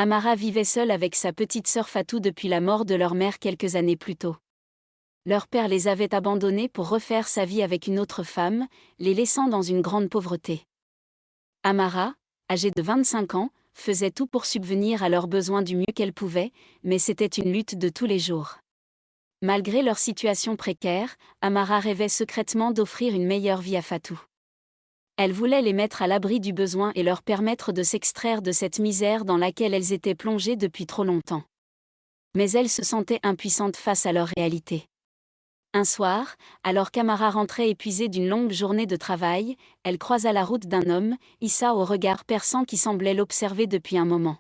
Amara vivait seule avec sa petite sœur Fatou depuis la mort de leur mère quelques années plus tôt. Leur père les avait abandonnés pour refaire sa vie avec une autre femme, les laissant dans une grande pauvreté. Amara, âgée de 25 ans, faisait tout pour subvenir à leurs besoins du mieux qu'elle pouvait, mais c'était une lutte de tous les jours. Malgré leur situation précaire, Amara rêvait secrètement d'offrir une meilleure vie à Fatou. Elle voulait les mettre à l'abri du besoin et leur permettre de s'extraire de cette misère dans laquelle elles étaient plongées depuis trop longtemps. Mais elles se sentaient impuissantes face à leur réalité. Un soir, alors qu'Amara rentrait épuisée d'une longue journée de travail, elle croisa la route d'un homme, Issa au regard perçant qui semblait l'observer depuis un moment.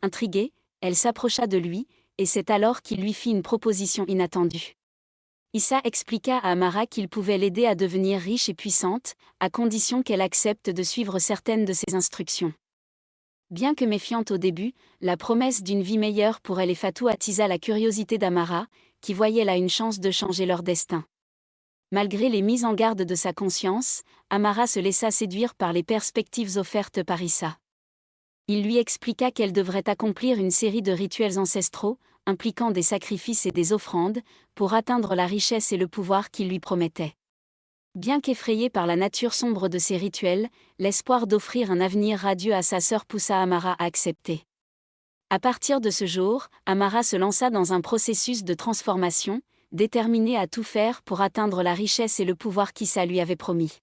Intriguée, elle s'approcha de lui, et c'est alors qu'il lui fit une proposition inattendue. Issa expliqua à Amara qu'il pouvait l'aider à devenir riche et puissante, à condition qu'elle accepte de suivre certaines de ses instructions. Bien que méfiante au début, la promesse d'une vie meilleure pour elle et Fatou attisa la curiosité d'Amara, qui voyait là une chance de changer leur destin. Malgré les mises en garde de sa conscience, Amara se laissa séduire par les perspectives offertes par Issa. Il lui expliqua qu'elle devrait accomplir une série de rituels ancestraux, impliquant des sacrifices et des offrandes, pour atteindre la richesse et le pouvoir qu'il lui promettait. Bien qu'effrayée par la nature sombre de ces rituels, l'espoir d'offrir un avenir radieux à sa sœur poussa Amara à accepter. À partir de ce jour, Amara se lança dans un processus de transformation, déterminée à tout faire pour atteindre la richesse et le pouvoir qu'Issa lui avait promis.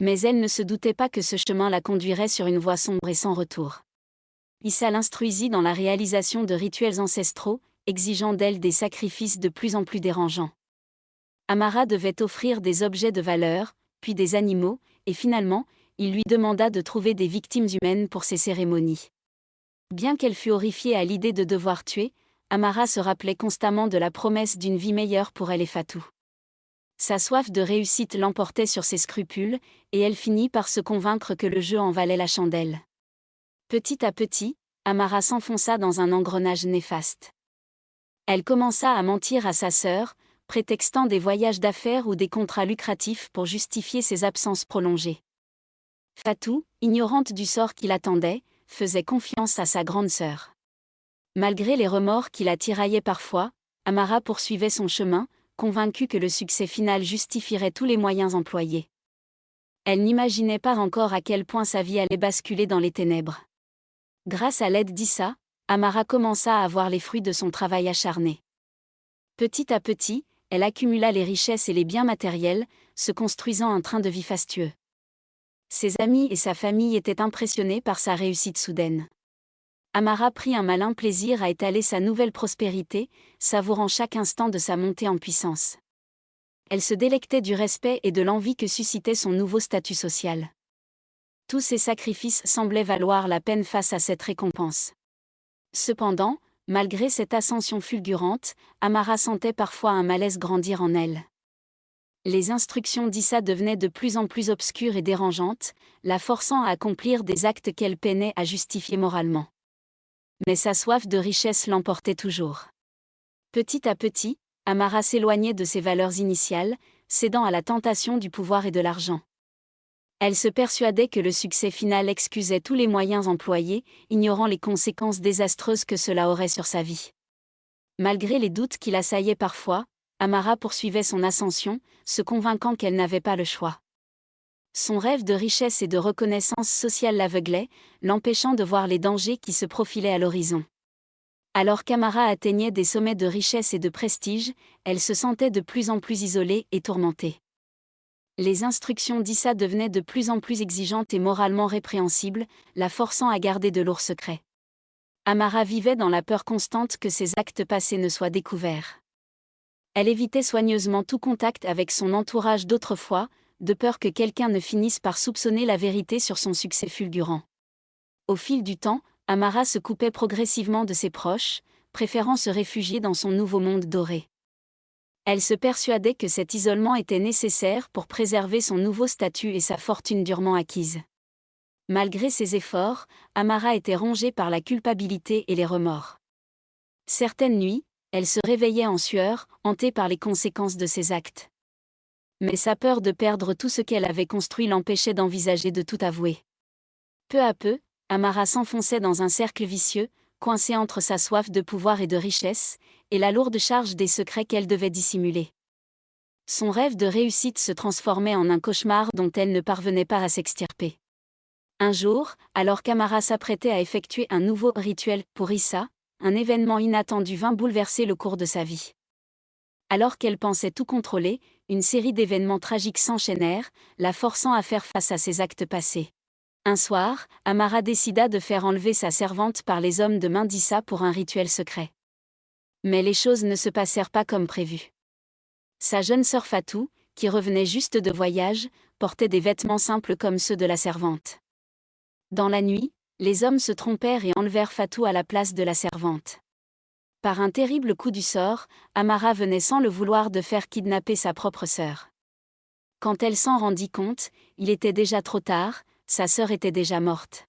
Mais elle ne se doutait pas que ce chemin la conduirait sur une voie sombre et sans retour. Issa l'instruisit dans la réalisation de rituels ancestraux, exigeant d'elle des sacrifices de plus en plus dérangeants. Amara devait offrir des objets de valeur, puis des animaux, et finalement, il lui demanda de trouver des victimes humaines pour ces cérémonies. Bien qu'elle fût horrifiée à l'idée de devoir tuer, Amara se rappelait constamment de la promesse d'une vie meilleure pour elle et Fatou. Sa soif de réussite l'emportait sur ses scrupules, et elle finit par se convaincre que le jeu en valait la chandelle. Petit à petit, Amara s'enfonça dans un engrenage néfaste. Elle commença à mentir à sa sœur, prétextant des voyages d'affaires ou des contrats lucratifs pour justifier ses absences prolongées. Fatou, ignorante du sort qui l'attendait, faisait confiance à sa grande sœur. Malgré les remords qui la tiraillaient parfois, Amara poursuivait son chemin, convaincue que le succès final justifierait tous les moyens employés. Elle n'imaginait pas encore à quel point sa vie allait basculer dans les ténèbres. Grâce à l'aide d'Issa, Amara commença à voir les fruits de son travail acharné. Petit à petit, elle accumula les richesses et les biens matériels, se construisant un train de vie fastueux. Ses amis et sa famille étaient impressionnés par sa réussite soudaine. Amara prit un malin plaisir à étaler sa nouvelle prospérité, savourant chaque instant de sa montée en puissance. Elle se délectait du respect et de l'envie que suscitait son nouveau statut social. Tous ses sacrifices semblaient valoir la peine face à cette récompense. Cependant, malgré cette ascension fulgurante, Amara sentait parfois un malaise grandir en elle. Les instructions d'Issa devenaient de plus en plus obscures et dérangeantes, la forçant à accomplir des actes qu'elle peinait à justifier moralement. Mais sa soif de richesse l'emportait toujours. Petit à petit, Amara s'éloignait de ses valeurs initiales, cédant à la tentation du pouvoir et de l'argent. Elle se persuadait que le succès final excusait tous les moyens employés, ignorant les conséquences désastreuses que cela aurait sur sa vie. Malgré les doutes qui l'assaillaient parfois, Amara poursuivait son ascension, se convainquant qu'elle n'avait pas le choix. Son rêve de richesse et de reconnaissance sociale l'aveuglait, l'empêchant de voir les dangers qui se profilaient à l'horizon. Alors qu'Amara atteignait des sommets de richesse et de prestige, elle se sentait de plus en plus isolée et tourmentée. Les instructions d'Issa devenaient de plus en plus exigeantes et moralement répréhensibles, la forçant à garder de lourds secrets. Amara vivait dans la peur constante que ses actes passés ne soient découverts. Elle évitait soigneusement tout contact avec son entourage d'autrefois, de peur que quelqu'un ne finisse par soupçonner la vérité sur son succès fulgurant. Au fil du temps, Amara se coupait progressivement de ses proches, préférant se réfugier dans son nouveau monde doré. Elle se persuadait que cet isolement était nécessaire pour préserver son nouveau statut et sa fortune durement acquise. Malgré ses efforts, Amara était rongée par la culpabilité et les remords. Certaines nuits, elle se réveillait en sueur, hantée par les conséquences de ses actes. Mais sa peur de perdre tout ce qu'elle avait construit l'empêchait d'envisager de tout avouer. Peu à peu, Amara s'enfonçait dans un cercle vicieux, coincée entre sa soif de pouvoir et de richesse, et la lourde charge des secrets qu'elle devait dissimuler. Son rêve de réussite se transformait en un cauchemar dont elle ne parvenait pas à s'extirper. Un jour, alors qu'Amara s'apprêtait à effectuer un nouveau rituel pour Issa, un événement inattendu vint bouleverser le cours de sa vie. Alors qu'elle pensait tout contrôler, une série d'événements tragiques s'enchaînèrent, la forçant à faire face à ses actes passés. Un soir, Amara décida de faire enlever sa servante par les hommes de main d'Issa pour un rituel secret. Mais les choses ne se passèrent pas comme prévu. Sa jeune sœur Fatou, qui revenait juste de voyage, portait des vêtements simples comme ceux de la servante. Dans la nuit, les hommes se trompèrent et enlevèrent Fatou à la place de la servante. Par un terrible coup du sort, Amara venait sans le vouloir de faire kidnapper sa propre sœur. Quand elle s'en rendit compte, il était déjà trop tard, sa sœur était déjà morte.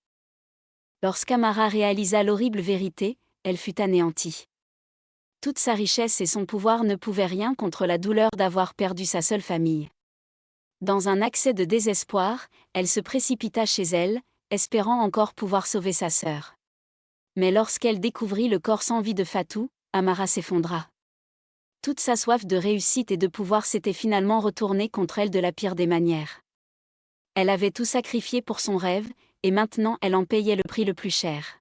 Lorsqu'Amara réalisa l'horrible vérité, elle fut anéantie. Toute sa richesse et son pouvoir ne pouvaient rien contre la douleur d'avoir perdu sa seule famille. Dans un accès de désespoir, elle se précipita chez elle, espérant encore pouvoir sauver sa sœur. Mais lorsqu'elle découvrit le corps sans vie de Fatou, Amara s'effondra. Toute sa soif de réussite et de pouvoir s'était finalement retournée contre elle de la pire des manières. Elle avait tout sacrifié pour son rêve, et maintenant elle en payait le prix le plus cher.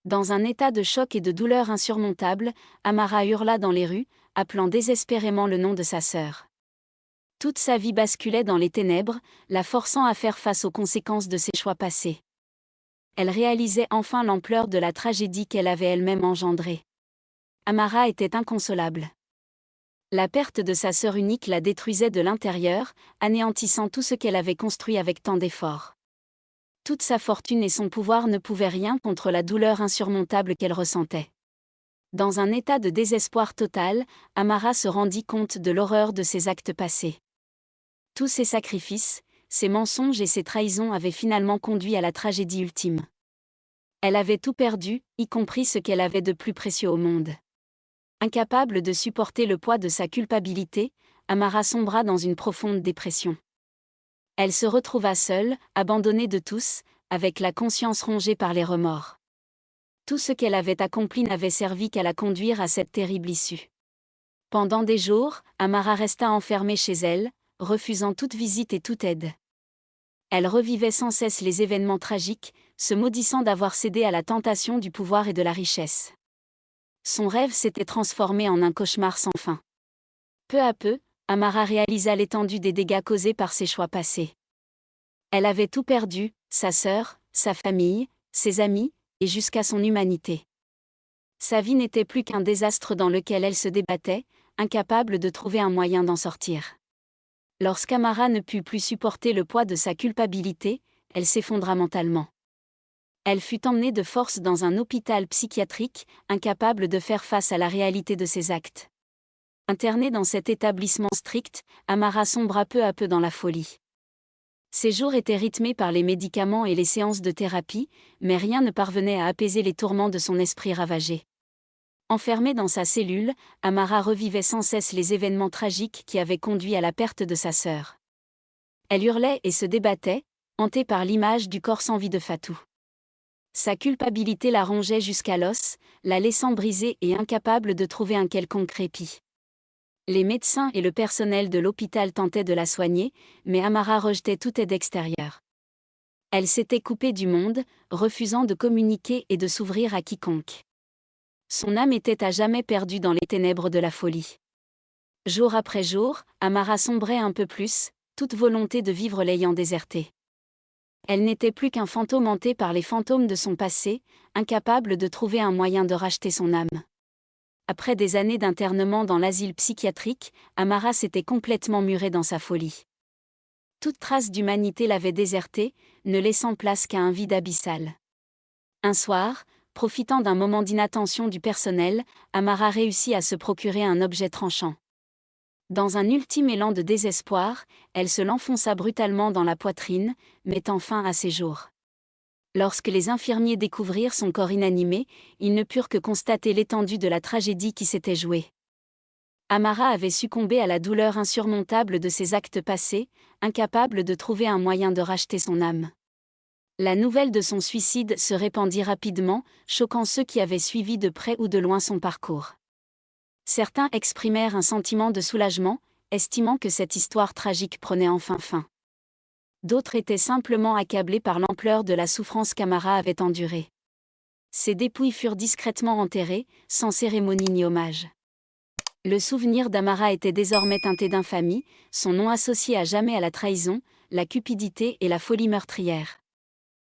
Dans un état de choc et de douleur insurmontable, Amara hurla dans les rues, appelant désespérément le nom de sa sœur. Toute sa vie basculait dans les ténèbres, la forçant à faire face aux conséquences de ses choix passés. Elle réalisait enfin l'ampleur de la tragédie qu'elle avait elle-même engendrée. Amara était inconsolable. La perte de sa sœur unique la détruisait de l'intérieur, anéantissant tout ce qu'elle avait construit avec tant d'efforts. Toute sa fortune et son pouvoir ne pouvaient rien contre la douleur insurmontable qu'elle ressentait. Dans un état de désespoir total, Amara se rendit compte de l'horreur de ses actes passés. Tous ses sacrifices, ses mensonges et ses trahisons avaient finalement conduit à la tragédie ultime. Elle avait tout perdu, y compris ce qu'elle avait de plus précieux au monde. Incapable de supporter le poids de sa culpabilité, Amara sombra dans une profonde dépression. Elle se retrouva seule, abandonnée de tous, avec la conscience rongée par les remords. Tout ce qu'elle avait accompli n'avait servi qu'à la conduire à cette terrible issue. Pendant des jours, Amara resta enfermée chez elle, refusant toute visite et toute aide. Elle revivait sans cesse les événements tragiques, se maudissant d'avoir cédé à la tentation du pouvoir et de la richesse. Son rêve s'était transformé en un cauchemar sans fin. Peu à peu, Amara réalisa l'étendue des dégâts causés par ses choix passés. Elle avait tout perdu, sa sœur, sa famille, ses amis, et jusqu'à son humanité. Sa vie n'était plus qu'un désastre dans lequel elle se débattait, incapable de trouver un moyen d'en sortir. Lorsqu'Amara ne put plus supporter le poids de sa culpabilité, elle s'effondra mentalement. Elle fut emmenée de force dans un hôpital psychiatrique, incapable de faire face à la réalité de ses actes. Internée dans cet établissement strict, Amara sombra peu à peu dans la folie. Ses jours étaient rythmés par les médicaments et les séances de thérapie, mais rien ne parvenait à apaiser les tourments de son esprit ravagé. Enfermée dans sa cellule, Amara revivait sans cesse les événements tragiques qui avaient conduit à la perte de sa sœur. Elle hurlait et se débattait, hantée par l'image du corps sans vie de Fatou. Sa culpabilité la rongeait jusqu'à l'os, la laissant brisée et incapable de trouver un quelconque répit. Les médecins et le personnel de l'hôpital tentaient de la soigner, mais Amara rejetait toute aide extérieure. Elle s'était coupée du monde, refusant de communiquer et de s'ouvrir à quiconque. Son âme était à jamais perdue dans les ténèbres de la folie. Jour après jour, Amara sombrait un peu plus, toute volonté de vivre l'ayant désertée. Elle n'était plus qu'un fantôme hanté par les fantômes de son passé, incapable de trouver un moyen de racheter son âme. Après des années d'internement dans l'asile psychiatrique, Amara s'était complètement murée dans sa folie. Toute trace d'humanité l'avait désertée, ne laissant place qu'à un vide abyssal. Un soir, profitant d'un moment d'inattention du personnel, Amara réussit à se procurer un objet tranchant. Dans un ultime élan de désespoir, elle se l'enfonça brutalement dans la poitrine, mettant fin à ses jours. Lorsque les infirmiers découvrirent son corps inanimé, ils ne purent que constater l'étendue de la tragédie qui s'était jouée. Amara avait succombé à la douleur insurmontable de ses actes passés, incapable de trouver un moyen de racheter son âme. La nouvelle de son suicide se répandit rapidement, choquant ceux qui avaient suivi de près ou de loin son parcours. Certains exprimèrent un sentiment de soulagement, estimant que cette histoire tragique prenait enfin fin. D'autres étaient simplement accablés par l'ampleur de la souffrance qu'Amara avait endurée. Ses dépouilles furent discrètement enterrées, sans cérémonie ni hommage. Le souvenir d'Amara était désormais teinté d'infamie, son nom associé à jamais à la trahison, la cupidité et la folie meurtrière.